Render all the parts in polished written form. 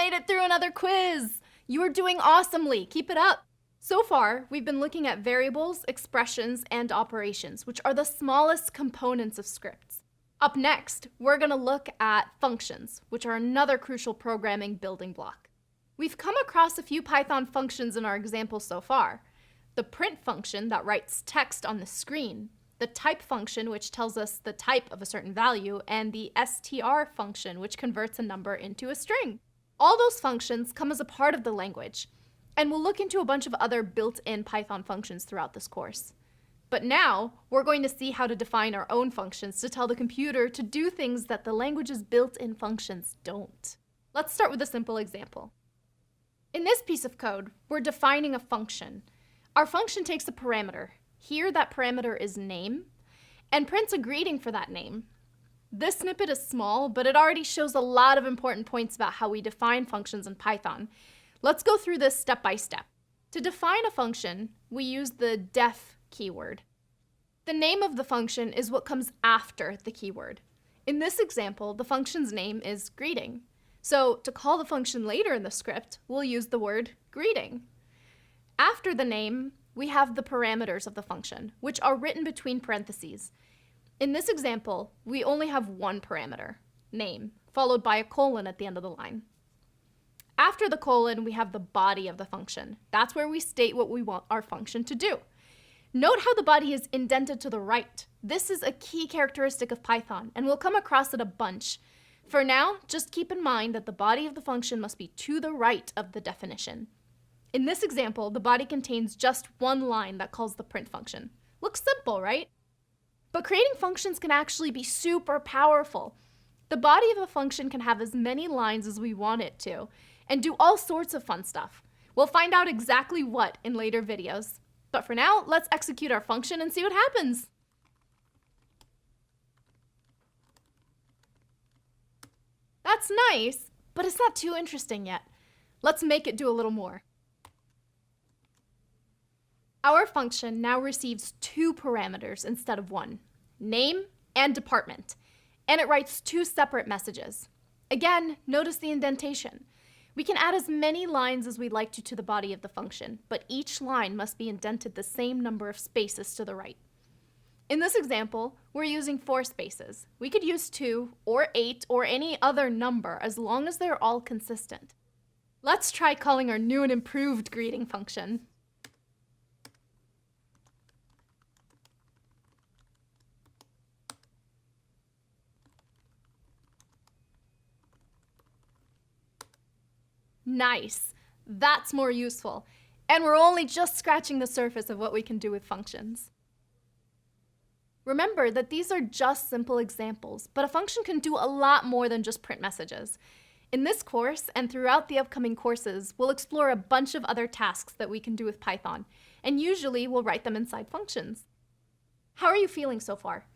made it through another quiz! You are doing awesomely. Keep it up. So far, we've been looking at variables, expressions, and operations, which are the smallest components of scripts. Up next, we're going to look at functions, which are another crucial programming building block. We've come across a few Python functions in our example so far. The print function that writes text on the screen, the type function which tells us the type of a certain value, and the str function which converts a number into a string. All those functions come as a part of the language, and we'll look into a bunch of other built-in Python functions throughout this course. But now, we're going to see how to define our own functions to tell the computer to do things that the language's built-in functions don't. Let's start with a simple example. In this piece of code, we're defining a function. Our function takes a parameter. Here, that parameter is name, and prints a greeting for that name. This snippet is small, but it already shows a lot of important points about how we define functions in Python. Let's go through this step by step. To define a function, we use the def keyword. The name of the function is what comes after the keyword. In this example, the function's name is greeting. So to call the function later in the script, we'll use the word greeting. After the name, we have the parameters of the function, which are written between parentheses. In this example, we only have one parameter, name, followed by a colon at the end of the line. After the colon, we have the body of the function. That's where we state what we want our function to do. Note how the body is indented to the right. This is a key characteristic of Python, and we'll come across it a bunch. For now, just keep in mind that the body of the function must be to the right of the definition. In this example, the body contains just one line that calls the print function. Looks simple, right? But creating functions can actually be super powerful. The body of a function can have as many lines as we want it to, and do all sorts of fun stuff. We'll find out exactly what in later videos. But for now, let's execute our function and see what happens. That's nice, but it's not too interesting yet. Let's make it do a little more. Our function now receives two parameters instead of one, name and department, and it writes two separate messages. Again, notice the indentation. We can add as many lines as we'd like to the body of the function, but each line must be indented the same number of spaces to the right. In this example, we're using 4 spaces. We could use 2 or 8 or any other number as long as they're all consistent. Let's try calling our new and improved greeting function. Nice. That's more useful. And we're only just scratching the surface of what we can do with functions. Remember that these are just simple examples, but a function can do a lot more than just print messages. In this course, and throughout the upcoming courses, we'll explore a bunch of other tasks that we can do with Python, and usually we'll write them inside functions. How are you feeling so far?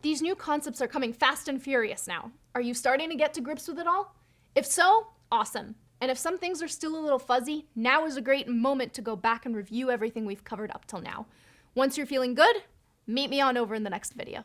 These new concepts are coming fast and furious now. Are you starting to get to grips with it all? If so, awesome. And if some things are still a little fuzzy, now is a great moment to go back and review everything we've covered up till now. Once you're feeling good, meet me on over in the next video.